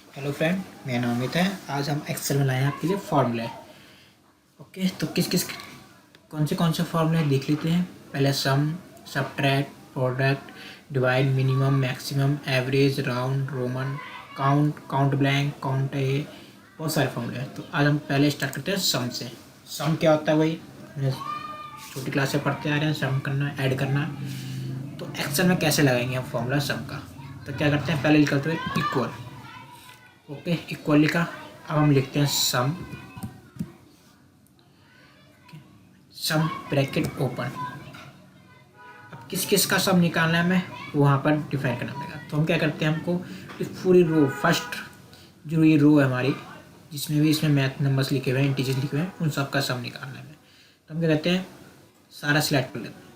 Hello friend, मेरा नाम अमित है। आज हम एक्सेल में लाए हैं आपके लिए फार्मूले। ओके, तो कौन से फार्मूले देख लेते हैं। पहले sum, subtract, product, divide, minimum, maximum, average, round, roman, count, count blank, count A, बहुत सारे फार्मूले हैं। तो आज हम पहले स्टार्ट करते हैं सम से। सम क्या होता है, वही हमने छोटी क्लास से पढ़ते आ रहे हैं। सम करना, ऐड करना। तो एक्सेल में कैसे लगाएंगे हम फॉर्मूला सम का। तो क्या करते हैं, पहले लिखते हैं इक्वल। ओके, इक्वल लिखा। अब हम लिखते हैं सम, सम ब्रैकेट ओपन। अब किस किस का सम निकालना है हमें, वहाँ पर डिफाइन करना पड़ेगा। तो हम क्या करते हैं, हमको इस पूरी रो, फर्स्ट जो ये रो है हमारी, जिसमें भी इसमें मैथ नंबर्स लिखे हुए हैं, इंटीजर्स लिखे हुए हैं, उन सब का सम निकालना है हमें। तो हम क्या करते हैं, सारा सिलेक्ट कर लेते हैं।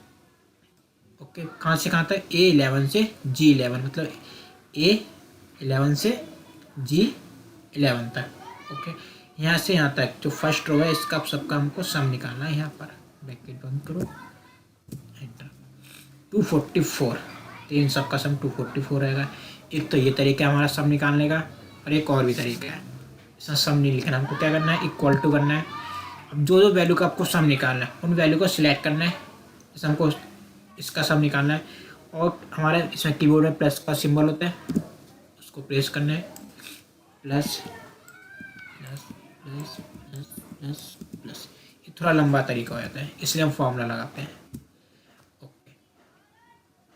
ओके, कहाँ से कहाँ तक, A11 से G11, मतलब A11 से G11 तक। ओके, यहाँ से यहाँ तक जो फर्स्ट रो है, इसका सबका हमको सम निकालना है। यहाँ पर ब्रैकेट बंद करो, एंटर। 244, तो इन सबका सम 244 रहेगा। एक तो ये तरीका है हमारा सम निकालने का, और एक और भी तरीका है। इसमें सम नहीं लिखना, हमको क्या करना है, इक्वल टू करना है। अब जो जो वैल्यू का आपको सम निकालना है, उन वैल्यू को सिलेक्ट करना है। जैसे हमको इसका सम निकालना है, और हमारे इसमें कीबोर्ड में प्लस का सिंबल होता है, उसको प्रेस करना है। Plus plus plus plus plus plus, ये थोड़ा लंबा तरीका हो जाता है, इसलिए हम फॉर्मूला लगाते हैं। ओके,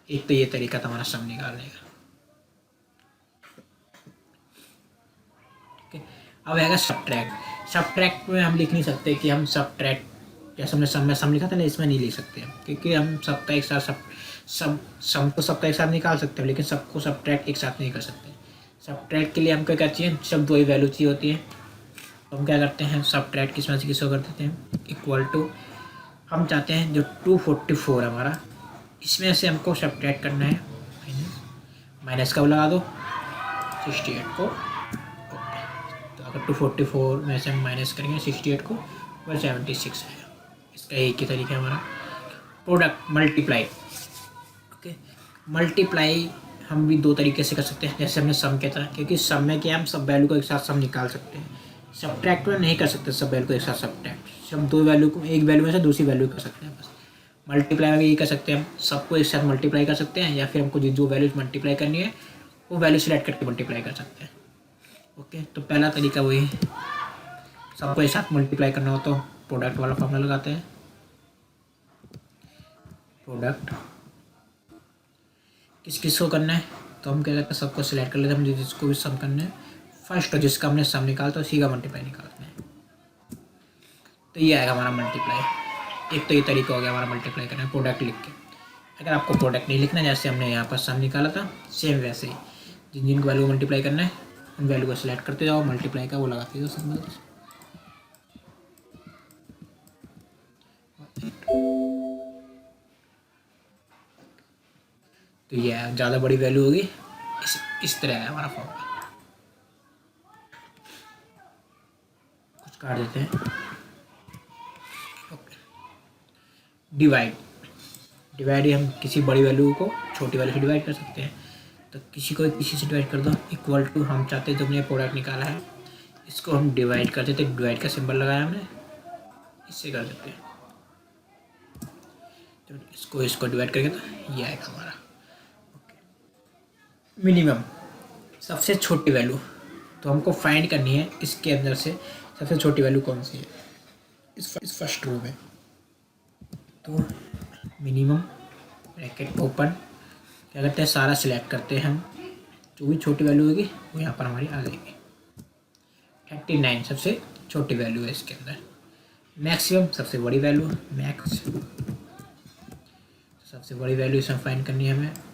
एक तो ये तरीका था हमारा सम निकालने का। ओके, अब आएगा सब्ट्रैक्ट। सब्ट्रैक्ट में हम लिख नहीं सकते कि हम सब्ट्रैक्ट, जैसे हमने सम में सम लिखा था ना, इसमें नहीं लिख सकते हम, क्योंकि हम सबका एक साथ सम को सबका एक साथ निकाल सकते हैं, लेकिन सबको सब्ट्रैक्ट एक साथ नहीं कर सकते। सब्ट्रैक्ट के लिए हमको क्या चाहिए, सब दो ही वैल्यू चाहिए होती है। तो हम क्या करते हैं, सब्ट्रैक्ट किसमें से किसको कर देते हैं, इक्वल टू। हम चाहते हैं जो 244 है हमारा, इसमें से हमको सब्ट्रैक्ट करना है, माइनस का लगा दो 68 को। ओके, तो अगर 244 में से हम माइनस करेंगे 68 को, वह 76 है। इसका एक ही तरीका है हमारा। Product, multiply. ओके, मल्टीप्लाई हम भी दो तरीके से कर सकते हैं, जैसे हमने सम किया था, क्योंकि सम में क्या हम सब वैल्यू को एक साथ सम निकाल सकते हैं। सब्ट्रैक्ट में नहीं कर सकते सब वैल्यू को एक साथ सब्ट्रैक्ट, हम दो वैल्यू को, एक वैल्यू में से दूसरी वैल्यू कर सकते हैं बस। मल्टीप्लाई में भी ये कर सकते हैं, हम सबको एक साथ मल्टीप्लाई कर सकते हैं, या फिर हमको जो वैल्यू मल्टीप्लाई करनी है वो वैल्यू सिलेक्ट करके मल्टीप्लाई कर सकते हैं। ओके, तो पहला तरीका वही है, सबको एक साथ मल्टीप्लाई करना हो तो प्रोडक्ट वाला फॉर्मूला लगाते हैं। प्रोडक्ट किस किस को करना है, तो हम क्या करते हैं, सबको सिलेक्ट कर लेते हैं, हम जिसको भी सम करना है, फर्स्ट जिसका हमने सम निकाला तो उसी का मल्टीप्लाई निकालते हैं। तो ये आएगा हमारा मल्टीप्लाई। एक तो ये तरीका हो गया हमारा मल्टीप्लाई करना है प्रोडक्ट लिख के। अगर आपको प्रोडक्ट नहीं लिखना, जैसे हमने यहाँ पर सम निकाला था, सेम वैसे ही जिन जिन वैल्यू को मल्टीप्लाई करना है उन वैल्यू को सिलेक्ट करते जाओ, मल्टीप्लाई का वो लगाते जाओ सिंबल। तो ये ज़्यादा बड़ी वैल्यू होगी, इस तरह है हमारा फॉर्मूला। कुछ काट देते हैं। Okay, divide. डिवाइड हम किसी बड़ी वैल्यू को छोटी वैल्यू से डिवाइड कर सकते हैं। तो किसी को किसी से डिवाइड कर दो, इक्वल टू। हम चाहते हैं जो हमने प्रोडक्ट निकाला है इसको हम डिवाइड कर देते, डिवाइड का सिंबल लगाया हमने, इससे कर देते हैं। तो इसको डिवाइड करके तो ये आएगा हमारा। मिनिमम, सबसे छोटी वैल्यू, तो हमको फाइंड करनी है इसके अंदर से सबसे छोटी वैल्यू कौन सी है इस फर्स्ट रो में। तो मिनिमम ब्रैकेट ओपन, क्या करते हैं, सारा सिलेक्ट करते हैं हम, जो भी छोटी वैल्यू होगी वो यहाँ पर हमारी आ जाएगी। 39 सबसे छोटी वैल्यू है इसके अंदर। मैक्सिमम सबसे बड़ी वैल्यू, मैक्स सबसे बड़ी वैल्यू इसमें फाइंड करनी है हमें।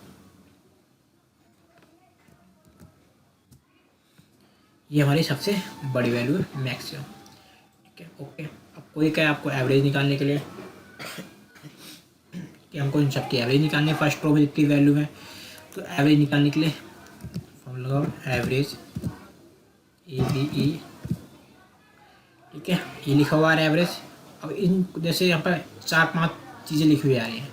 ये हमारी सबसे बड़ी वैल्यू है मैक्सिमम। ठीक है, ओके। अब कोई क्या है, आपको एवरेज निकालने के लिए कि हमको इन सबकी एवरेज निकालनी है फर्स्ट रो में जितनी वैल्यू है। तो एवरेज निकालने के लिए फॉर्मूला लगाओ, एवरेज AVE। ठीक है, ये लिखा हुआ है एवरेज। अब इन जैसे यहाँ पर 4-5 चीज़ें लिखी हुई आ रही हैं,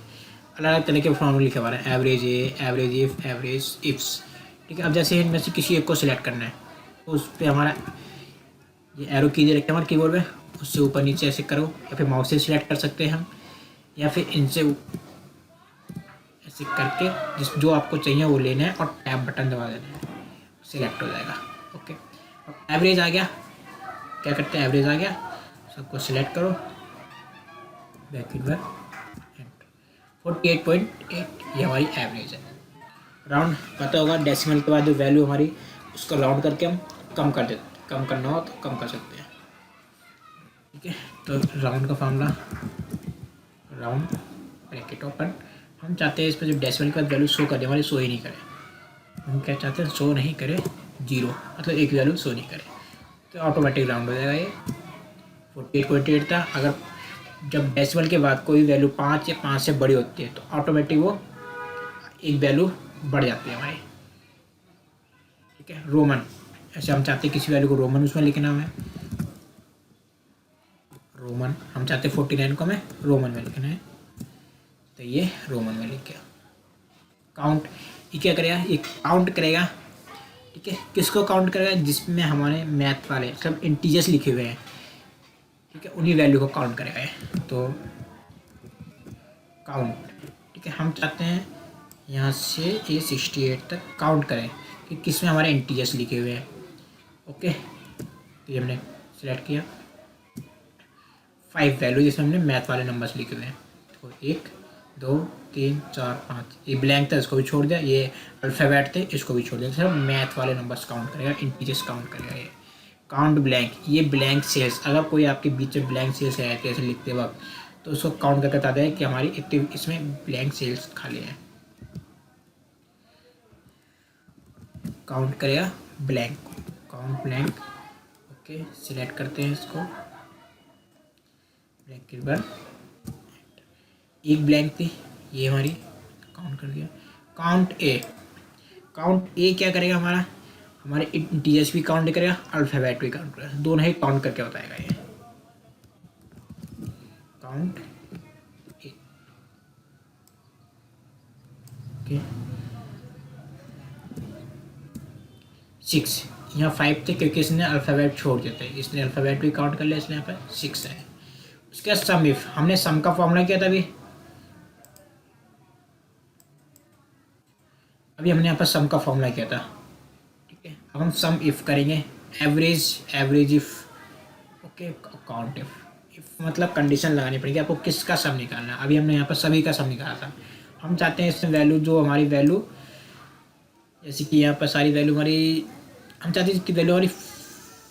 अलग अलग तरह के फॉर्मूले लिखे हुआ है, average A, average if, average ifs. ठीक है, अब जैसे इनमें से किसी एक को सिलेक्ट करना है, तो उस पर हमारा ये एरो की दे रखे हमारे कीबोर्ड में, उससे ऊपर नीचे ऐसे करो, या फिर माउस से सिलेक्ट कर सकते हैं हम, या फिर इनसे ऐसे करके जिस जो आपको चाहिए वो लेना है और टैब बटन दबा देना है, सिलेक्ट हो जाएगा। ओके, अब एवरेज आ गया, क्या करते हैं, एवरेज आ गया, सबको सिलेक्ट करो, बैक इन 48.8 ये हमारी एवरेज है। राउंड पता होगा, डेसिमल के बाद जो वैल्यू हमारी उसको राउंड करके हम कम कर देते, कम करना हो तो कम कर सकते हैं। ठीक है, तो राउंड का फॉर्मूला, राउंड ब्रैकेट ओपन, हम चाहते हैं इस पर जो डेसिमल के बाद वैल्यू शो करे हमारी शो ही नहीं करे, हम क्या चाहते हैं, शो नहीं करे, जीरो मतलब एक वैल्यू शो नहीं करे, तो ऑटोमेटिक राउंड हो जाएगा। ये 48.8 था, अगर जब डेसिमल के बाद कोई वैल्यू 5 या 5 से बड़ी होती है तो ऑटोमेटिक वो एक वैल्यू बढ़ जाती है हमारी। ठीक है, रोमन, ऐसे हम चाहते हैं किसी वैल्यू को रोमन उसमें लिखना हमें, रोमन हम चाहते हैं 49 को हमें रोमन में लिखना है, तो ये रोमन में लिख गया। काउंट, ये क्या करेगा, ये काउंट करेगा। ठीक है, किसको काउंट करेगा, जिसमें हमारे मैथ वाले सब इंटीजर्स लिखे हुए हैं। ठीक है, उन्हीं वैल्यू को काउंट करेगा ये, तो काउंट। ठीक है, हम चाहते हैं यहाँ से ये 68 तक काउंट करें कि किस में हमारे इंटीजर्स लिखे हुए हैं। ओके, तो ये हमने सेलेक्ट किया 5 वैल्यू जिसमें हमने मैथ वाले नंबर्स लिखे हुए हैं, तो 1 2 3 4 5, ये ब्लैंक था इसको भी छोड़ दिया, ये अल्फ़ाबेट थे इसको भी छोड़ दिया, सिर्फ मैथ वाले नंबर्स काउंट करेगा, इंटीजर्स काउंट करेगा। ये काउंट ब्लैंक, ये ब्लैंक सेल्स, अगर कोई आपके बीच में ब्लैंक सेल्स है ऐसे लिखते वक्त तो उसको काउंट करके बताता है कि हमारी इतने इसमें ब्लैंक सेल्स खाली हैं। काउंट करेगा blank, count blank. Okay, select करते हैं इसको, ब्लैंक के बाद एक ब्लैंक थी ये हमारी काउंट कर दिया। काउंट ए, काउंट ए क्या करेगा, हमारा हमारे इंटीजर्स भी काउंट करेगा, अल्फ़ाबेट भी काउंट करेगा, दोनों ही काउंट करके बताएगा ये। काउंट ए, ओके 6, यहाँ 5 थे क्योंकि इसने अल्फ़ाबेट छोड़ देते हैं, इसने अल्फ़ाबेट भी काउंट कर लिया, इसलिए यहाँ पर 6 है। उसके बाद सम इफ, हमने सम का फॉर्मूला किया था अभी हमने यहाँ पर सम का फॉर्मूला किया था। ठीक है, अब हम सम इफ करेंगे, average, average if, okay, count if मतलब कंडीशन लगानी पड़ेगी आपको किसका सम निकालना है। अभी हमने यहाँ पर सभी का सम निकाला था, हम चाहते हैं इसमें वैल्यू जो हमारी वैल्यू, जैसे कि यहाँ पर सारी वैल्यू हमारी, हम चाहते हैं कि वैल्यू हमारी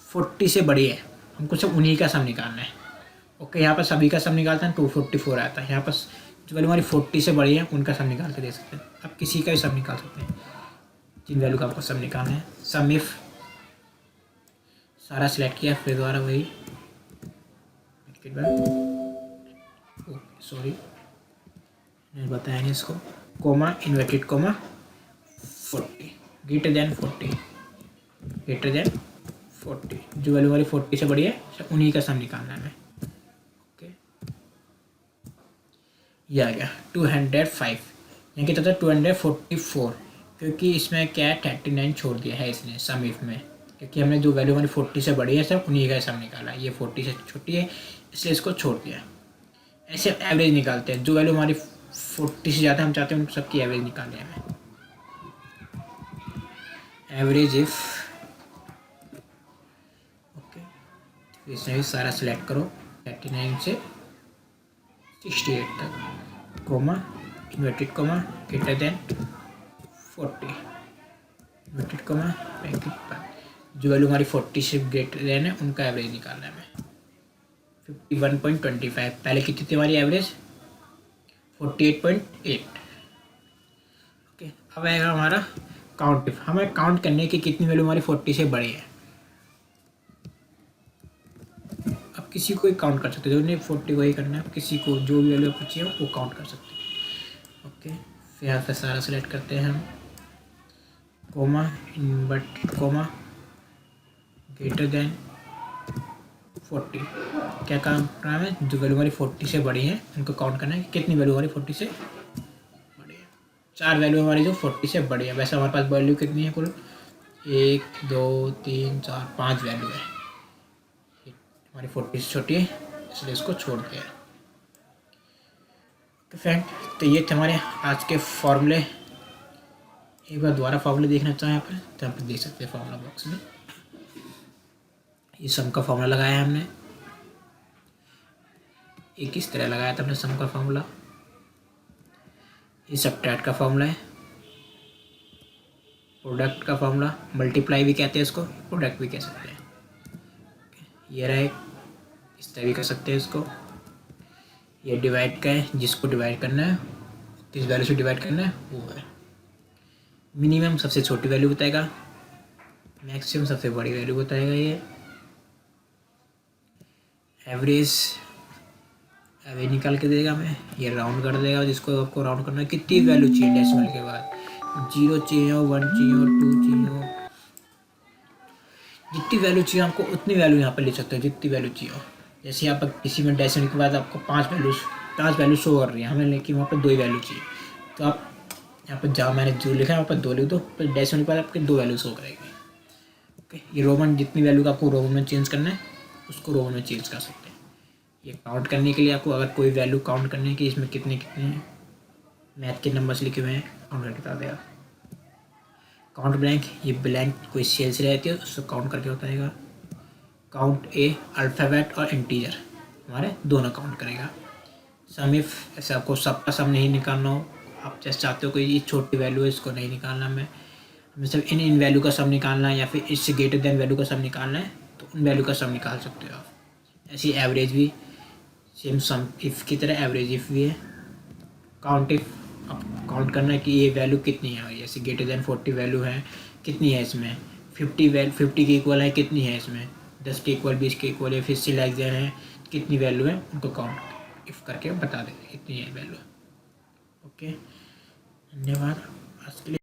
40 से बड़ी है, हमको सिर्फ उन्हीं का सम निकालना है। ओके, यहाँ पर सभी का सम निकालते हैं 244 आता है, यहाँ पर जो वैल्यू हमारी 40 से बड़ी है उनका सम निकाल के दे सकते हैं। आप किसी का भी सम निकाल सकते हैं जिन वैल्यू का आपको सम निकालना है। सम इफ सारा सिलेक्ट किया, फिर दोबारा वही, सॉरी मैंने बताया नहीं इसको, comma, inverted comma 40 greater than 40, greater than 40, जो वैल्यू हमारी 40 से बड़ी है उन्हीं का सम निकालना है हमें। ओके, ये आ गया 205, यहाँ कितना था 244, क्योंकि इसमें क्या है 39 छोड़ दिया है इसने सम इफ में, क्योंकि हमने जो वैल्यू हमारी 40 से बड़ी है सब उन्हीं का सम निकाला, ये 40 से छोटी है इसलिए इसको छोड़ दिया। ऐसे एवरेज निकालते हैं, जो वैल्यू हमारी 40 से ज़्यादा हम चाहते हैं उन सबकी एवरेज निकालने हमें। एवरेज इफ, ओके, इसमें भी सारा सिलेक्ट करो 39 से 68 तक, comma, inverted comma, greater than 40, inverted comma, bracket पर, जो वैल्यू हमारी 40 से ग्रेटर देन है उनका एवरेज निकालना है हमें। 51.25, पहले कितनी थी हमारी एवरेज 48.8। ओके, अब आएगा हमारा काउंट इफ, हमें काउंट करने की कितनी वैल्यू हमारी 40 से बड़ी है। अब किसी को ही काउंट कर सकते हैं, जो नहीं 40 को ही करना है, किसी को जो भी वैल्यू पूछी है वो काउंट कर सकते हैं। ओके, फिर यहाँ पर सारा सेलेक्ट करते हैं हम, comma, inverted comma, greater than 40, क्या काम करना है, जो वैल्यू हमारी 40 से बड़ी है उनको काउंट करना है कि कितनी वैल्यू हमारी 40 से बड़ी है। 4 वैल्यू हमारी जो 40 से बड़ी है, वैसे हमारे पास वैल्यू कितनी है कुल 1 2 3 4 5 वैल्यू है, हमारी 40 से छोटी है इसलिए इसको छोड़ दिया। तो फ्रेंड, तो ये थे हमारे आज के फॉर्मूले। एक बार दोबारा फॉर्मूले देखना चाहें यहाँ पर तो आप देख सकते हैं फॉर्मूला बॉक्स में। ये सम का फॉर्मूला लगाया है हमने, एक इस तरह लगाया था हमने सम का फॉर्मूला। ये सबट्रैक्ट का फॉर्मूला है, प्रोडक्ट का फॉर्मूला, मल्टीप्लाई भी कहते हैं इसको, प्रोडक्ट भी कह सकते हैं। ये रहा एक, इस तरह भी कर सकते हैं इसको। ये डिवाइड का है, जिसको डिवाइड करना है, किस वैल्यू से डिवाइड करना है वो है। मिनिमम सबसे छोटी वैल्यू बताएगा, मैक्सिमम सबसे बड़ी वैल्यू बताएगा। ये एवरेज निकाल के देगा हमें, ये राउंड कर देगा, जिसको आपको राउंड करना है कितनी वैल्यू चाहिए डेसिमल के बाद, 0 चाहिए हो, 1 चाहिए हो, 2 चाहिए हो, जितनी वैल्यू चाहिए आपको उतनी वैल्यू यहाँ पर ले सकते हो, जितनी वैल्यू चाहिए हो। जैसे यहाँ पर किसी में डेसिमल के बाद आपको 5 वैल्यू शो कर रही है हमें, लेकिन वहाँ पर 2 ही वैल्यू चाहिए, तो आप यहाँ पर जहाँ मैंने 0 लिखा है वहाँ पर 2 लिख दो, फिर डेसिमल के बाद आपके 2 वैल्यू शो करेगी। ओके, ये रोमन जितनी वैल्यू का आपको रोमन में चेंज करना है उसको रोमन में चेंज कर सकते हैं। ये काउंट करने के लिए आपको अगर कोई वैल्यू काउंट करने की, इसमें कितने कितने हैं, मैथ के नंबर्स लिखे हुए हैं, काउंट करके बता देगा। काउंट ब्लैंक, ये ब्लैंक कोई सेल्स रहती है उसको काउंट करके बताएगा। काउंट ए अल्फ़ाबेट और इंटीजर हमारे दोनों काउंट करेगा। सम इफ, ऐसे आपको सबका सम नहीं निकालना हो, आप जैसे चाहते हो कि ये छोटी वैल्यू है इसको नहीं निकालना, हमें सिर्फ इन वैल्यू का सम निकालना है या फिर इससे ग्रेटर देन वैल्यू का सम निकालना है, तो उन वैल्यू का सम निकाल सकते हो आप। ऐसी एवरेज भी सेम सम इफ़ की तरह एवरेज इफ़ भी है। काउंट इफ, अब काउंट करना है कि ये वैल्यू कितनी है, जैसे ग्रेटर देन 40 वैल्यू है कितनी है इसमें, 50 के इक्वल है कितनी है इसमें, 10 के इक्वल, 20 के इक्वल है, फिर से लाइक देन है कितनी वैल्यू है, उनको काउंट इफ करके बता देंगे कितनी है वैल्यू। ओके, धन्यवाद आज के लिए।